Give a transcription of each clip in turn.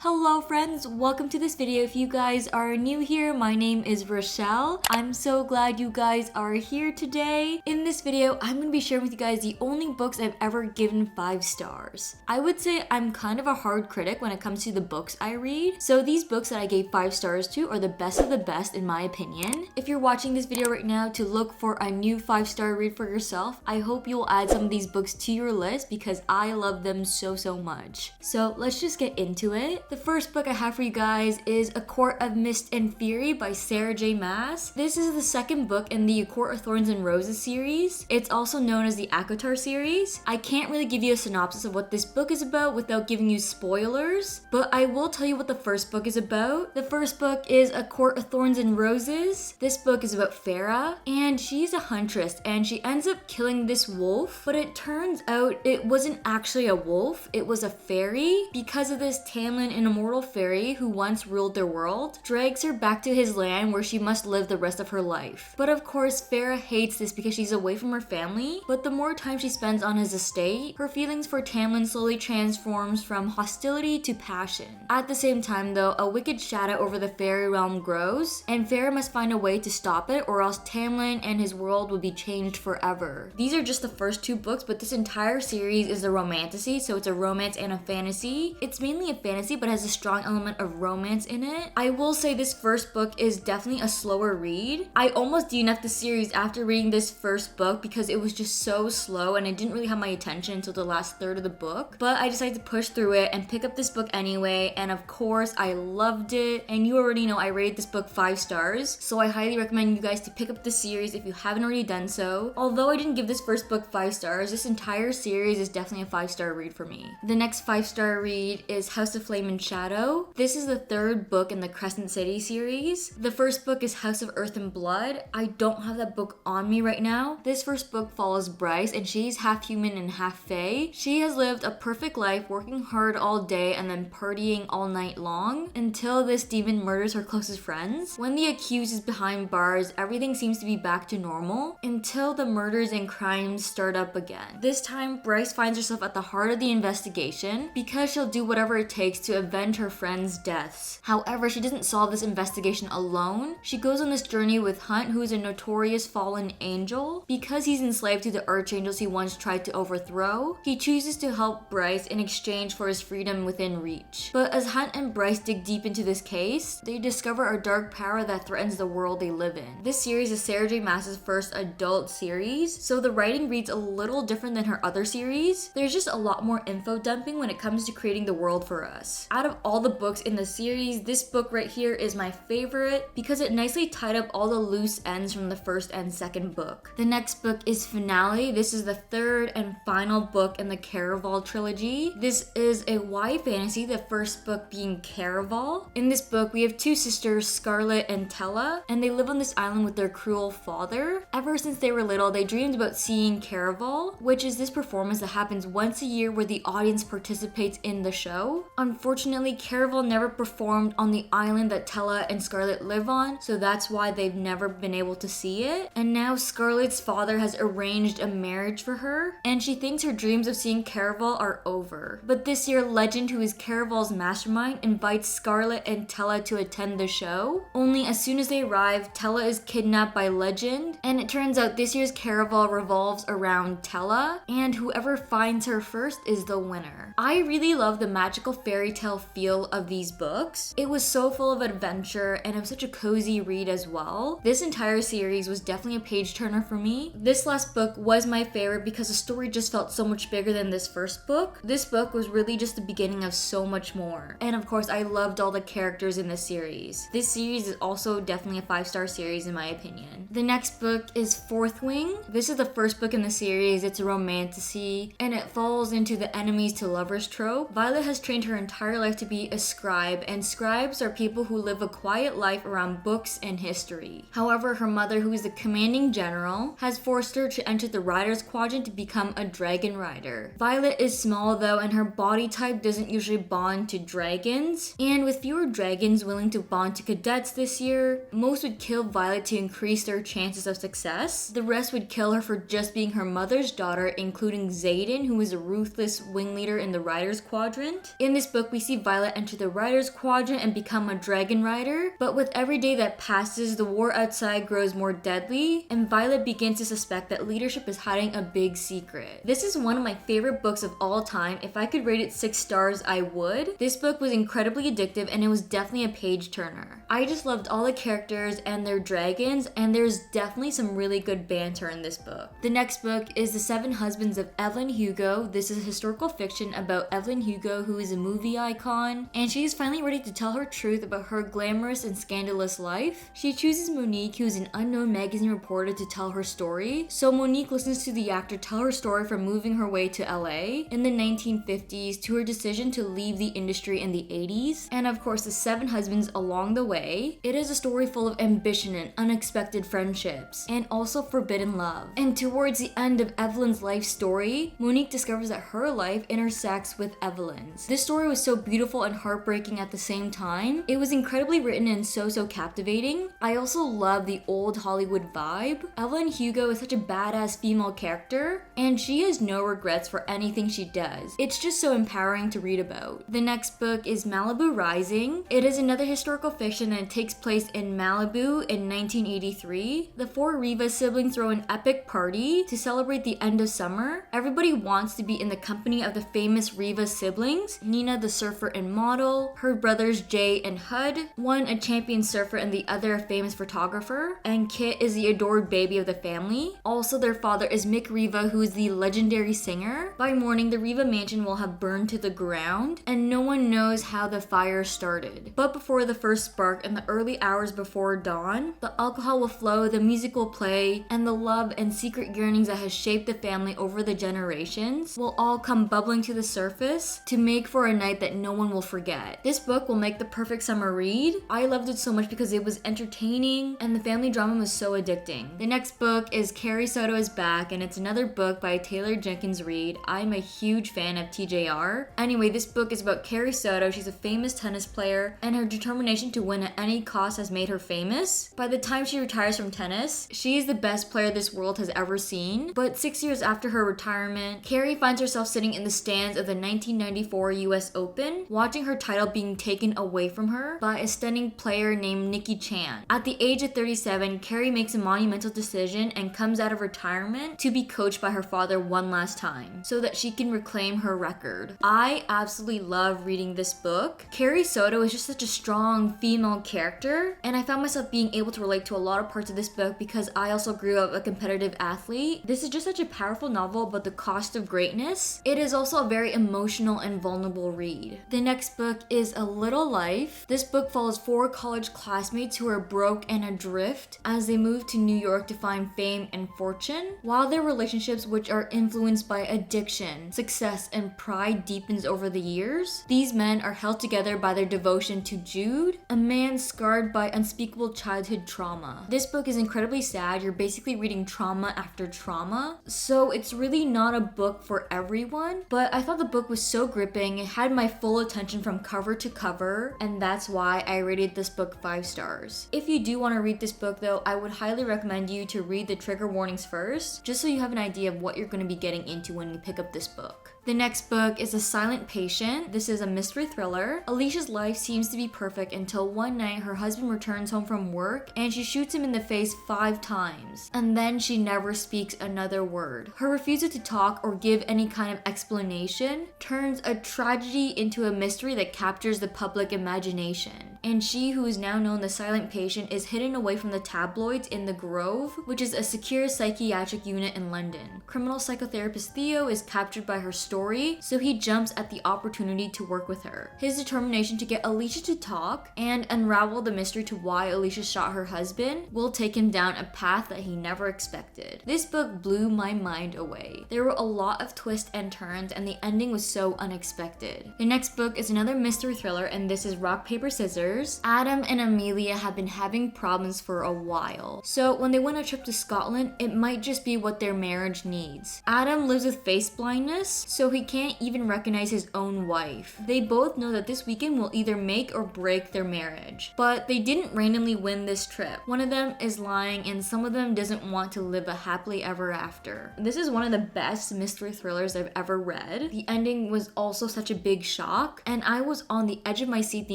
Hello friends, welcome to this video. If you guys are new here, my name is Rachelle. I'm so glad you guys are here today. In this video, I'm going to be sharing with you guys the only books I've ever given 5 stars. I would say I'm kind of a hard critic when it comes to the books I read, so these books that I gave 5 stars to are the best of the best in my opinion. If you're watching this video right now to look for a new 5-star read for yourself, I hope you'll add some of these books to your list because I love them so much. So let's just get into it. The first book I have for you guys is A Court of Mist and Fury by Sarah J. Maas. This is the second book in the A Court of Thorns and Roses series. It's also known as the ACOTAR series. I can't really give you a synopsis of what this book is about without giving you spoilers, but I will tell you what the first book is about. The first book is A Court of Thorns and Roses. This book is about Farah, and she's a huntress, and she ends up killing this wolf, but it turns out it wasn't actually a wolf, it was a fairy. Because of this, Tamlin, an immortal fairy who once ruled their world, drags her back to his land where she must live the rest of her life. But of course, Farah hates this because she's away from her family, but the more time she spends on his estate, her feelings for Tamlin slowly transforms from hostility to passion. At the same time though, a wicked shadow over the fairy realm grows, and Farah must find a way to stop it or else Tamlin and his world will be changed forever. These are just the first 2 books, but this entire series is a romantasy, so it's a romance and a fantasy. It's mainly a fantasy but has a strong element of romance in it. I will say this first book is definitely a slower read. I almost DNF'd the series after reading this first book because it was just so slow and it didn't really have my attention until the last third of the book, but I decided to push through it and pick up this book anyway, and of course I loved it, and you already know I rated this book 5 stars, so I highly recommend you guys to pick up the series if you haven't already done so. Although I didn't give this first book 5 stars, this entire series is definitely a 5-star read for me. The next 5-star read is House of Flame and Shadow. This is the 3rd book in the Crescent City series. The first book is House of Earth and Blood. I don't have that book on me right now. This first book follows Bryce, and she's half human and half fae. She has lived a perfect life, working hard all day and then partying all night long until this demon murders her closest friends. When the accused is behind bars, everything seems to be back to normal until the murders and crimes start up again. This time, Bryce finds herself at the heart of the investigation because she'll do whatever it takes to avenge her friends' deaths. However, she doesn't solve this investigation alone. She goes on this journey with Hunt, who is a notorious fallen angel. Because he's enslaved to the archangels he once tried to overthrow, he chooses to help Bryce in exchange for his freedom within reach. But as Hunt and Bryce dig deep into this case, they discover a dark power that threatens the world they live in. This series is Sarah J. Maas's first adult series, so the writing reads a little different than her other series. There's just a lot more info dumping when it comes to creating the world for us. Out of all the books in the series, this book right here is my favorite because it nicely tied up all the loose ends from the first and second book. The next book is Finale. This is the 3rd and final book in the Caraval trilogy. This is a YA fantasy, the first book being Caraval. In this book, we have 2 sisters, Scarlet and Tella, and they live on this island with their cruel father. Ever since they were little, they dreamed about seeing Caraval, which is this performance that happens once a year where the audience participates in the show. Unfortunately, Caraval never performed on the island that Tella and Scarlet live on, so that's why they've never been able to see it. And now Scarlet's father has arranged a marriage for her, and she thinks her dreams of seeing Caraval are over. But this year, Legend, who is Caraval's mastermind, invites Scarlet and Tella to attend the show. Only as soon as they arrive, Tella is kidnapped by Legend, and it turns out this year's Caraval revolves around Tella, and whoever finds her first is the winner. I really love the magical fairy tale feel of these books. It was so full of adventure, and it was such a cozy read as well. This entire series was definitely a page turner for me. This last book was my favorite because the story just felt so much bigger than this first book. This book was really just the beginning of so much more. And of course, I loved all the characters in this series. This series is also definitely a 5-star series in my opinion. The next book is Fourth Wing. This is the first book in the series. It's a romantasy, and it falls into the enemies to lovers trope. Violet has trained her entire life to be a scribe, and scribes are people who live a quiet life around books and history. However, her mother, who is the commanding general, has forced her to enter the Rider's Quadrant to become a dragon rider. Violet is small though, and her body type doesn't usually bond to dragons, and with fewer dragons willing to bond to cadets this year, most would kill Violet to increase their chances of success. The rest would kill her for just being her mother's daughter, including Xaden, who is a ruthless wing leader in the Rider's Quadrant. In this book, we see see Violet enter the Rider's Quadrant and become a dragon rider, but with every day that passes, the war outside grows more deadly, and Violet begins to suspect that leadership is hiding a big secret. This is one of my favorite books of all time. If I could rate it 6 stars, I would. This book was incredibly addictive and it was definitely a page turner. I just loved all the characters and their dragons, and there's definitely some really good banter in this book. The next book is The Seven Husbands of Evelyn Hugo. This is a historical fiction about Evelyn Hugo, who is a movie icon, and she is finally ready to tell her truth about her glamorous and scandalous life. She chooses Monique, who is an unknown magazine reporter, to tell her story. So Monique listens to the actor tell her story from moving her way to LA in the 1950s to her decision to leave the industry in the 80s, and of course the 7 husbands along the way. It is a story full of ambition and unexpected friendships, and also forbidden love. And towards the end of Evelyn's life story, Monique discovers that her life intersects with Evelyn's. This story was so beautiful and heartbreaking at the same time. It was incredibly written and so captivating. I also love the old Hollywood vibe. Evelyn Hugo is such a badass female character, and she has no regrets for anything she does. It's just so empowering to read about. The next book is Malibu Rising. It is another historical fiction and it takes place in Malibu in 1983. The 4 Riva siblings throw an epic party to celebrate the end of summer. Everybody wants to be in the company of the famous Riva siblings, Nina the surfer and model, her brothers Jay and Hud, one a champion surfer and the other a famous photographer, and Kit is the adored baby of the family. Also, their father is Mick Riva, who is the legendary singer. By morning, the Riva mansion will have burned to the ground, and no one knows how the fire started. But before the first spark, in the early hours before dawn, the alcohol will flow, the music will play, and the love and secret yearnings that has shaped the family over the generations will all come bubbling to the surface to make for a night that no one will forget. This book will make the perfect summer read. I loved it so much because it was entertaining and the family drama was so addicting. The next book is Carrie Soto is Back, and it's another book by Taylor Jenkins Reid. I'm a huge fan of TJR. Anyway, this book is about Carrie Soto. She's a famous tennis player, and her determination to win at any cost has made her famous. By the time she retires from tennis, she is the best player this world has ever seen. But 6 years after her retirement, Carrie finds herself sitting in the stands of the 1994 US Open, watching her title being taken away from her by a stunning player named Nikki Chan. At the age of 37, Carrie makes a monumental decision and comes out of retirement to be coached by her father one last time so that she can reclaim her record. I absolutely love reading this book. Carrie Soto is just such a strong female character, and I found myself being able to relate to a lot of parts of this book because I also grew up a competitive athlete. This is just such a powerful novel about the cost of greatness. It is also a very emotional and vulnerable read. The next book is A Little Life. This book follows 4 college classmates who are broke and adrift as they move to New York to find fame and fortune. While their relationships, which are influenced by addiction, success, and pride, deepens over the years, these men are held together by their devotion to Jude, a man scarred by unspeakable childhood trauma. This book is incredibly sad. You're basically reading trauma after trauma, so it's really not a book for everyone, but I thought the book was so gripping. It had my full attention from cover to cover, and that's why I rated this book 5 stars. If you do want to read this book though, I would highly recommend you to read the trigger warnings first, just so you have an idea of what you're going to be getting into when you pick up this book. The next book is A Silent Patient. This is a mystery thriller. Alicia's life seems to be perfect until one night her husband returns home from work and she shoots him in the face 5 times, and then she never speaks another word. Her refusal to talk or give any kind of explanation turns a tragedy into a mystery that captures the public imagination. And she, who is now known the Silent Patient, is hidden away from the tabloids in the Grove, which is a secure psychiatric unit in London. Criminal psychotherapist Theo is captured by her story, so he jumps at the opportunity to work with her. His determination to get Alicia to talk and unravel the mystery to why Alicia shot her husband will take him down a path that he never expected. This book blew my mind away. There were a lot of twists and turns, and the ending was so unexpected. The next book is another mystery thriller, and this is Rock, Paper, Scissors. years. Adam and Amelia have been having problems for a while. So when they went on a trip to Scotland, it might just be what their marriage needs. Adam lives with face blindness, so he can't even recognize his own wife. They both know that this weekend will either make or break their marriage, but they didn't randomly win this trip. One of them is lying and some of them doesn't want to live a happily ever after. This is one of the best mystery thrillers I've ever read. The ending was also such a big shock, and I was on the edge of my seat the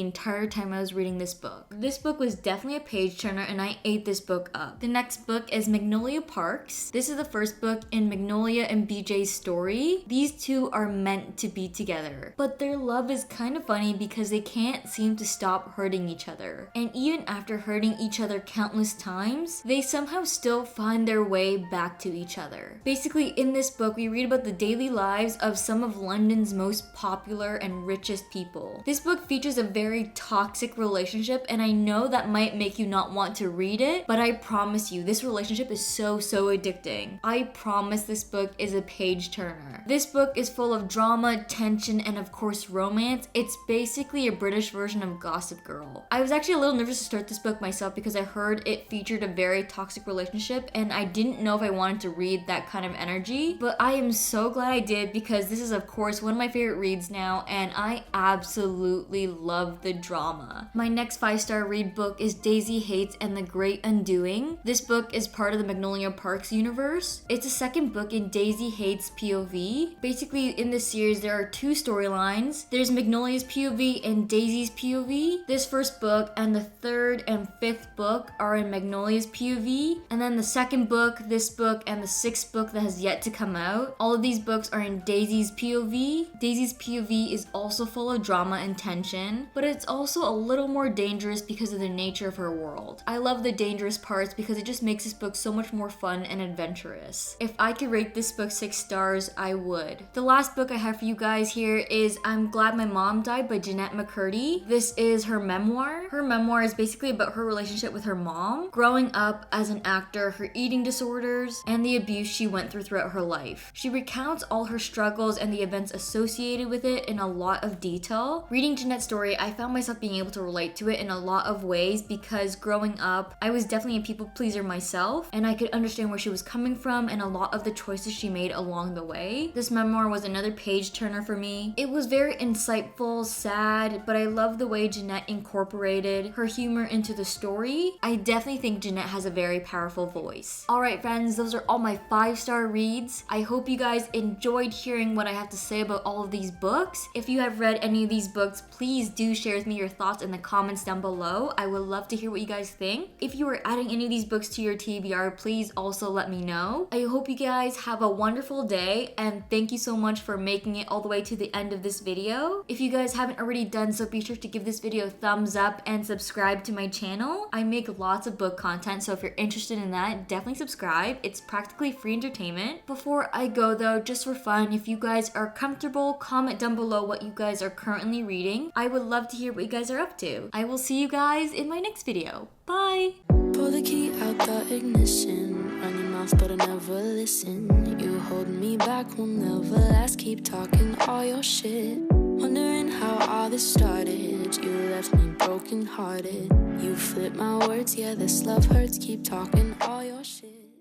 entire time I was reading this book. This book was definitely a page turner and I ate this book up. The next book is Magnolia Parks. This is the first book in Magnolia and BJ's story. These two are meant to be together, but their love is kind of funny because they can't seem to stop hurting each other. And even after hurting each other countless times, they somehow still find their way back to each other. Basically, in this book, we read about the daily lives of some of London's most popular and richest people. This book features a very toxic relationship, and I know that might make you not want to read it, but I promise you, this relationship is so addicting. I promise this book is a page turner. This book is full of drama, tension, and of course romance. It's basically a British version of Gossip Girl. I was actually a little nervous to start this book myself because I heard it featured a very toxic relationship and I didn't know if I wanted to read that kind of energy, but I am so glad I did because this is of course one of my favorite reads now and I absolutely love the drama. My next 5-star read book is Daisy Hates and the Great Undoing. This book is part of the Magnolia Parks universe. It's a second book in Daisy Hates POV. Basically in this series there are two storylines. There's Magnolia's POV and Daisy's POV. This first book and the third and fifth book are in Magnolia's POV, and then the second book, this book, and the sixth book that has yet to come out, all of these books are in Daisy's POV. Daisy's POV is also full of drama and tension, but it's also a little more dangerous because of the nature of her world. I love the dangerous parts because it just makes this book so much more fun and adventurous. If I could rate this book 6 stars, I would. The last book I have for you guys here is I'm Glad My Mom Died by Jeanette McCurdy. This is her memoir. Her memoir is basically about her relationship with her mom, growing up as an actor, her eating disorders, and the abuse she went through throughout her life. She recounts all her struggles and the events associated with it in a lot of detail. Reading Jeanette's story, I found myself being able to relate to it in a lot of ways because growing up, I was definitely a people pleaser myself, and I could understand where she was coming from and a lot of the choices she made along the way. This memoir was another page turner for me. It was very insightful, sad, but I love the way Jeanette incorporated her humor into the story. I definitely think Jeanette has a very powerful voice. Alright friends, those are all my 5-star reads. I hope you guys enjoyed hearing what I have to say about all of these books. If you have read any of these books, please do share with me your thoughts in the comments down below. I would love to hear what you guys think. If you are adding any of these books to your TBR, please also let me know. I hope you guys have a wonderful day, and thank you so much for making it all the way to the end of this video. If you guys haven't already done so, be sure to give this video a thumbs up and subscribe to my channel. I make lots of book content, so if you're interested in that, definitely subscribe. It's practically free entertainment. Before I go though, just for fun, if you guys are comfortable, comment down below what you guys are currently reading. I would love to hear what you guys are up to. I will see you guys in my next video. Bye! Pull the key out the ignition, run your mouth but I never listen. You hold me back, will never last, keep talking all your shit. Wondering how all this started, you left me broken hearted. You flip my words, yeah this love hurts, keep talking all your shit.